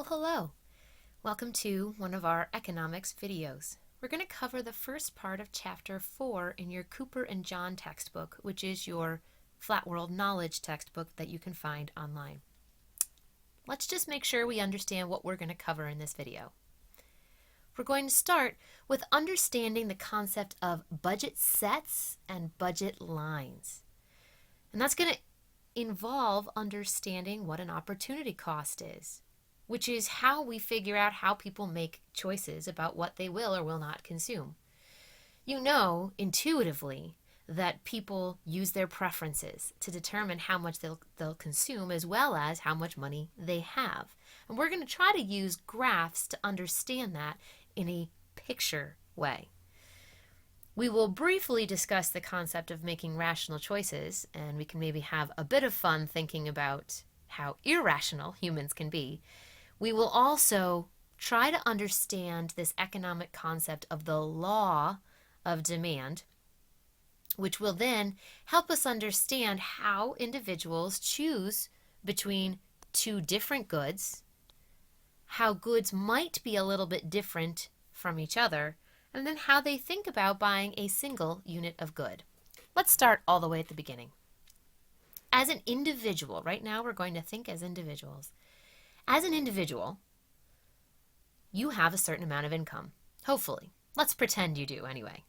Well, hello. Welcome to one of our economics videos. We're going to cover the first part of Chapter 4 in your Cooper and John textbook, which is your Flat World Knowledge textbook that you can find online. Let's just make sure we understand what we're going to cover in this video. We're going to start with understanding the concept of budget sets and budget lines. And that's going to involve understanding what an opportunity cost is, which is how we figure out how people make choices about what they will or will not consume. You know intuitively that people use their preferences to determine how much they'll consume as well as how much money they have. And we're going to try to use graphs to understand that in a picture way. We will briefly discuss the concept of making rational choices, and we can maybe have a bit of fun thinking about how irrational humans can be. We will also try to understand this economic concept of the law of demand, which will then help us understand how individuals choose between two different goods, how goods might be a little bit different from each other, and then how they think about buying a single unit of good. Let's start all the way at the beginning. As an individual, right now we're going to think as individuals. As an individual, you have a certain amount of income. Hopefully. Let's pretend you do anyway.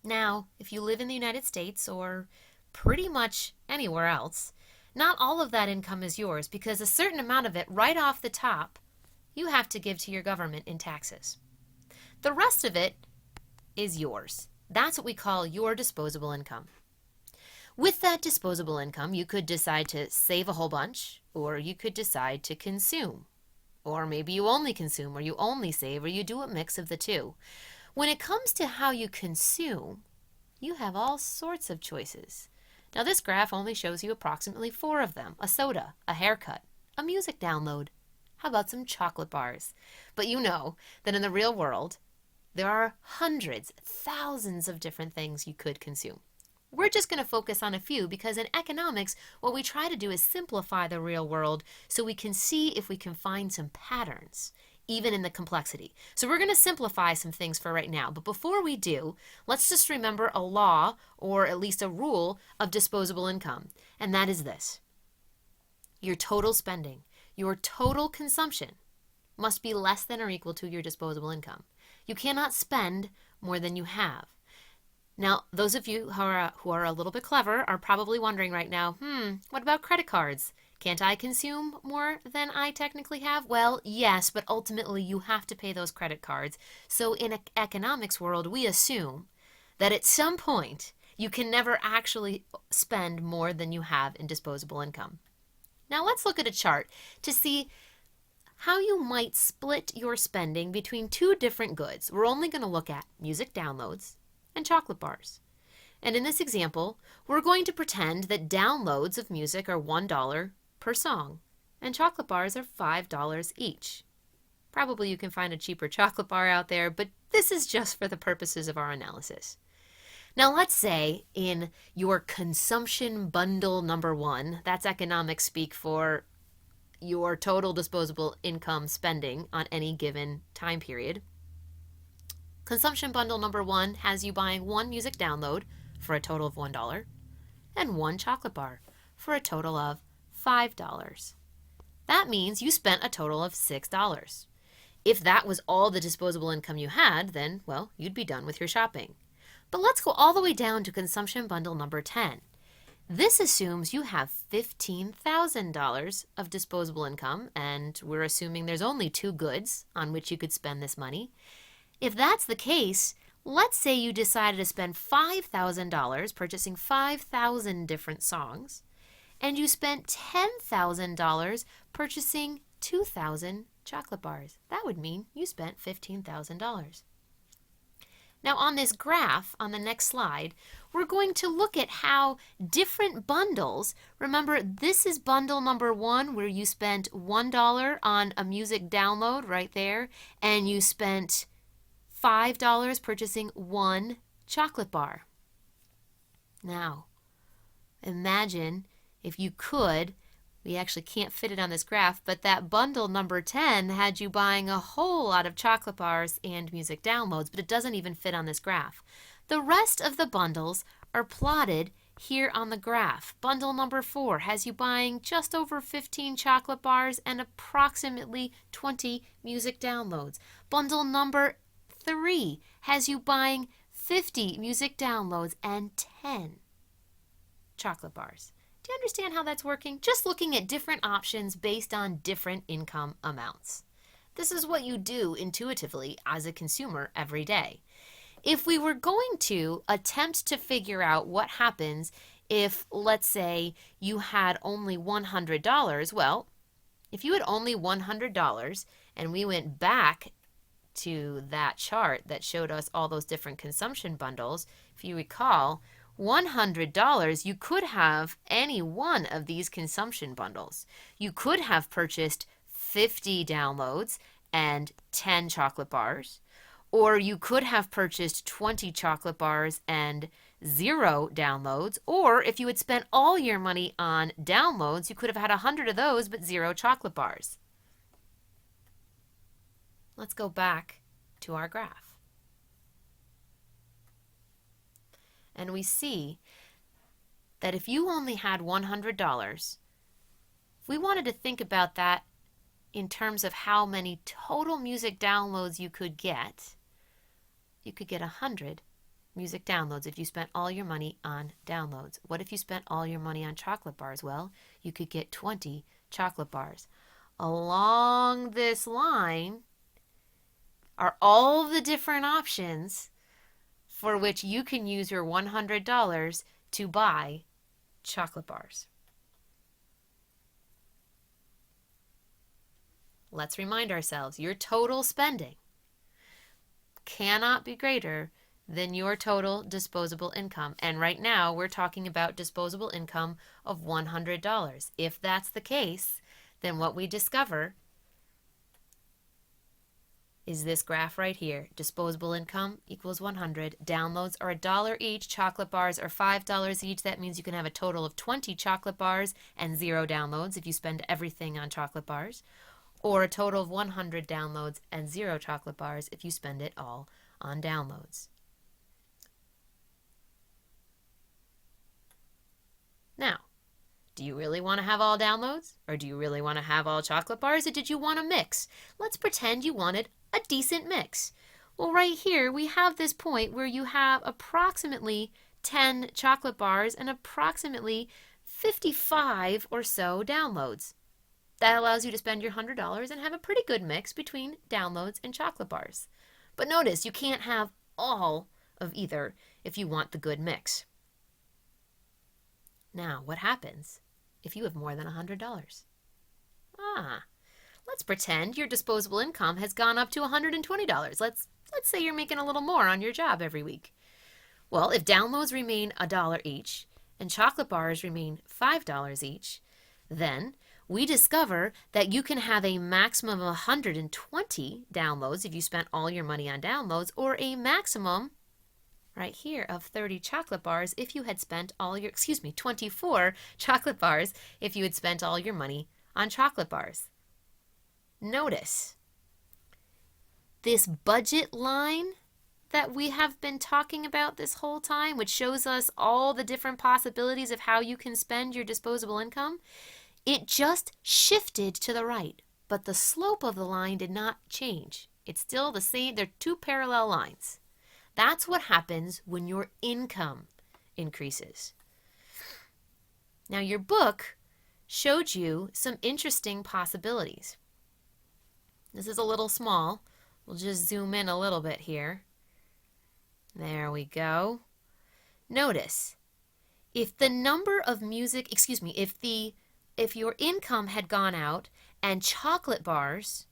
Now, if you live in the United States or pretty much anywhere else, not all of that income is yours because a certain amount of it right off the top you have to give to your government in taxes. The rest of it is yours. That's what we call your disposable income. With that disposable income, you could decide to save a whole bunch, or you could decide to consume. Or maybe you only consume, or you only save, or you do a mix of the two. When it comes to how you consume, you have all sorts of choices. Now this graph only shows you approximately 4 of them: a soda, a haircut, a music download. How about some chocolate bars? But you know that in the real world, there are hundreds, thousands of different things you could consume. We're just going to focus on a few because in economics, what we try to do is simplify the real world so we can see if we can find some patterns, even in the complexity. So we're going to simplify some things for right now. But before we do, let's just remember a law, or at least a rule, of disposable income. And that is this: your total spending, your total consumption must be less than or equal to your disposable income. You cannot spend more than you have. Now, those of you who are a little bit clever are probably wondering right now, what about credit cards? Can't I consume more than I technically have? Well, yes, but ultimately you have to pay those credit cards. So in an economics world, we assume that at some point you can never actually spend more than you have in disposable income. Now let's look at a chart to see how you might split your spending between two different goods. We're only going to look at music downloads and chocolate bars. And in this example, we're going to pretend that downloads of music are $1 per song, and chocolate bars are $5 each. Probably you can find a cheaper chocolate bar out there, but this is just for the purposes of our analysis. Now let's say in your consumption bundle number 1, that's economics speak for your total disposable income spending on any given time period. Consumption bundle number 1 has you buying 1 music download for a total of $1 and 1 chocolate bar for a total of $5. That means you spent a total of $6. If that was all the disposable income you had, then, well, you'd be done with your shopping. But let's go all the way down to consumption bundle number 10. This assumes you have $15,000 of disposable income, and we're assuming there's only 2 goods on which you could spend this money. If that's the case, let's say you decided to spend $5,000 purchasing 5,000 different songs, and you spent $10,000 purchasing 2,000 chocolate bars. That would mean you spent $15,000. Now on this graph, on the next slide, we're going to look at how different bundles, remember this is bundle number 1 where you spent $1 on a music download right there, and you spent $5 purchasing 1 chocolate bar. Now, imagine if you could We actually can't fit it on this graph, but that bundle number 10 had you buying a whole lot of chocolate bars and music downloads, but it doesn't even fit on this graph. The rest of the bundles are plotted here on the graph. Bundle number 4 has you buying just over 15 chocolate bars and approximately 20 music downloads. Bundle number 3 has you buying 50 music downloads and 10 chocolate bars. Do you understand how that's working? Just looking at different options based on different income amounts. This is what you do intuitively as a consumer every day. If we were going to attempt to figure out what happens if, let's say, you had only $100, well, if you had only $100 and we went back to that chart that showed us all those different consumption bundles, if you recall, $100, you could have any one of these consumption bundles. You could have purchased 50 downloads and 10 chocolate bars, or you could have purchased 20 chocolate bars and 0 downloads, or if you had spent all your money on downloads, you could have had 100 of those but 0 chocolate bars. Let's go back to our graph. And we see that if you only had $100, if we wanted to think about that in terms of how many total music downloads you could get 100 music downloads if you spent all your money on downloads. What if you spent all your money on chocolate bars? Well, you could get 20 chocolate bars. Along this line are all the different options for which you can use your $100 to buy chocolate bars. Let's remind ourselves, your total spending cannot be greater than your total disposable income. And right now, we're talking about disposable income of $100. If that's the case, then what we discover is this graph right here. Disposable income equals 100. Downloads are $1 each. Chocolate bars are $5 each. That means you can have a total of 20 chocolate bars and 0 downloads if you spend everything on chocolate bars, or a total of 100 downloads and 0 chocolate bars if you spend it all on downloads. Now, do you really want to have all downloads? Or do you really want to have all chocolate bars? Or did you want a mix? Let's pretend you wanted a decent mix. Well, right here, we have this point where you have approximately 10 chocolate bars and approximately 55 or so downloads. That allows you to spend your $100 and have a pretty good mix between downloads and chocolate bars. But notice, you can't have all of either if you want the good mix. Now, what happens if you have more than $100? Let's pretend your disposable income has gone up to $120. Let's say you're making a little more on your job every week. Well, if downloads remain $1 each and chocolate bars remain $5 each, then we discover that you can have a maximum of 120 downloads if you spent all your money on downloads, or a maximum right here of 30 chocolate bars if you had spent all your, 24 chocolate bars if you had spent all your money on chocolate bars. Notice this budget line that we have been talking about this whole time, which shows us all the different possibilities of how you can spend your disposable income. It just shifted to the right, but the slope of the line did not change. It's still the same. They're two parallel lines. That's what happens when your income increases. Now, your book showed you some interesting possibilities. This is a little small. We'll just zoom in a little bit here. There we go. Notice, if the number of music, if your income had gone out and chocolate bars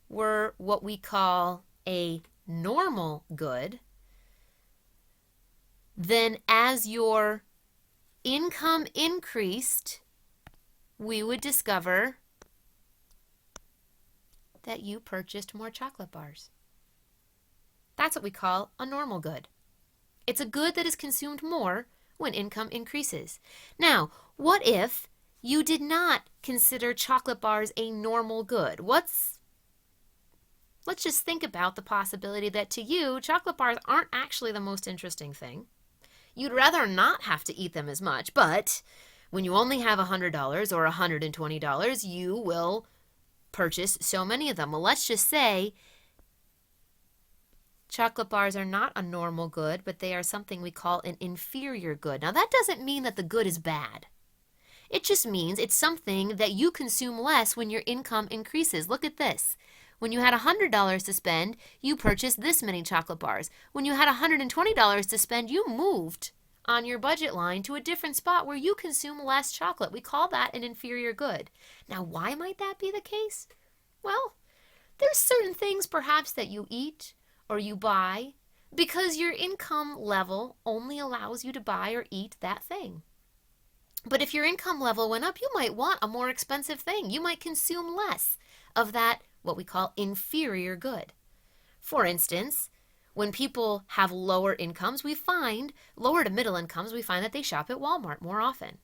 were what we call a normal good, then as your income increased, we would discover that you purchased more chocolate bars. That's what we call a normal good. It's a good that is consumed more when income increases. Now, what if You did not consider chocolate bars a normal good. Let's just think about the possibility that to you, chocolate bars aren't actually the most interesting thing. You'd rather not have to eat them as much, but when you only have $100 or $120, you will purchase so many of them. Well, let's just say chocolate bars are not a normal good, but they are something we call an inferior good. Now, that doesn't mean that the good is bad. It just means it's something that you consume less when your income increases. Look at this. When you had $100 to spend, you purchased this many chocolate bars. When you had $120 to spend, you moved on your budget line to a different spot where you consume less chocolate. We call that an inferior good. Now, why might that be the case? Well, there's certain things perhaps that you eat or you buy because your income level only allows you to buy or eat that thing. But if your income level went up, you might want a more expensive thing. You might consume less of that, what we call inferior good. For instance, when people have lower incomes, lower to middle incomes, we find that they shop at Walmart more often.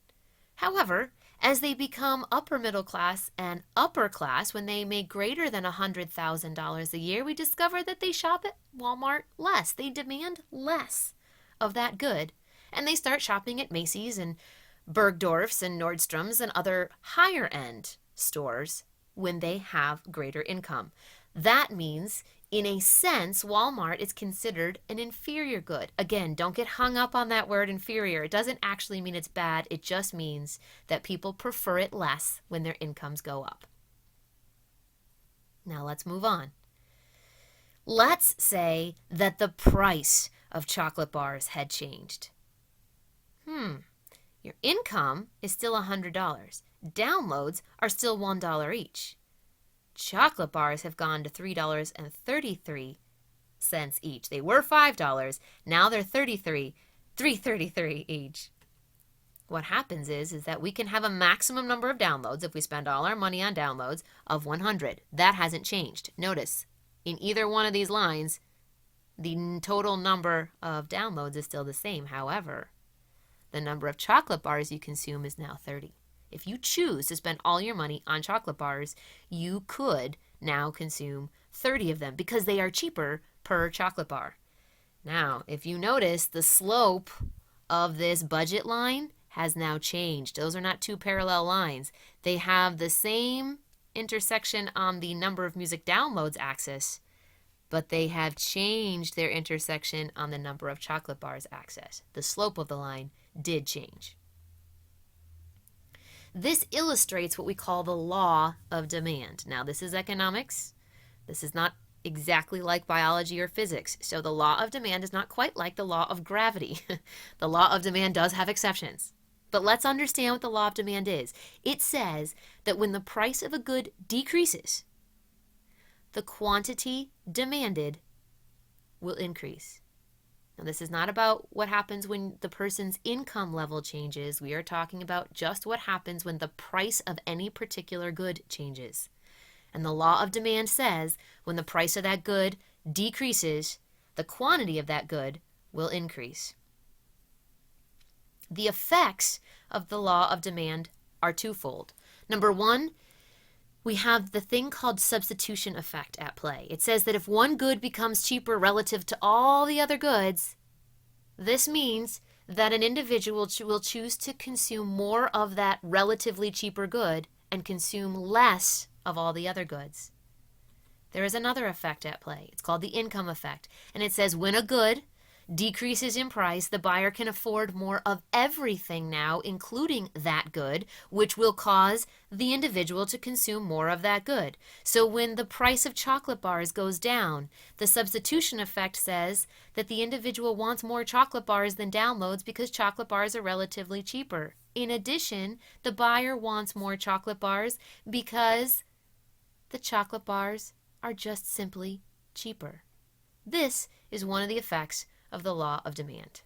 However, as they become upper middle class and upper class, when they make greater than $100,000 a year, we discover that they shop at Walmart less. They demand less of that good. And they start shopping at Macy's and Bergdorf's and Nordstrom's and other higher end stores when they have greater income. That means, in a sense, Walmart is considered an inferior good. Again, don't get hung up on that word inferior. It doesn't actually mean it's bad. It just means that people prefer it less when their incomes go up. Now let's move on. Let's say that the price of chocolate bars had changed. Your income is still $100. Downloads are still $1 each. Chocolate bars have gone to $3.33 each. They were $5. Now they're $3.33 each. What happens is that we can have a maximum number of downloads if we spend all our money on downloads of 100. That hasn't changed. Notice, in either one of these lines, the total number of downloads is still the same. However, the number of chocolate bars you consume is now 30. If you choose to spend all your money on chocolate bars, you could now consume 30 of them because they are cheaper per chocolate bar. Now, if you notice, the slope of this budget line has now changed. Those are not two parallel lines. They have the same intersection on the number of music downloads axis, but they have changed their intersection on the number of chocolate bars axis. The slope of the line did change. This illustrates what we call the law of demand. Now, this is economics. This is not exactly like biology or physics. So the law of demand is not quite like the law of gravity. The law of demand does have exceptions. But let's understand what the law of demand is. It says that when the price of a good decreases, the quantity demanded will increase. Now, this is not about what happens when the person's income level changes. We are talking about just what happens when the price of any particular good changes. And the law of demand says when the price of that good decreases, the quantity of that good will increase. The effects of the law of demand are twofold. Number one, we have the thing called substitution effect at play. It says that if one good becomes cheaper relative to all the other goods, this means that an individual will choose to consume more of that relatively cheaper good and consume less of all the other goods. There is another effect at play. It's called the income effect. And it says when a good decreases in price, the buyer can afford more of everything now, including that good, which will cause the individual to consume more of that good. So when the price of chocolate bars goes down, the substitution effect says that the individual wants more chocolate bars than downloads because chocolate bars are relatively cheaper. In addition, the buyer wants more chocolate bars because the chocolate bars are just simply cheaper. This is one of the effects of the law of demand.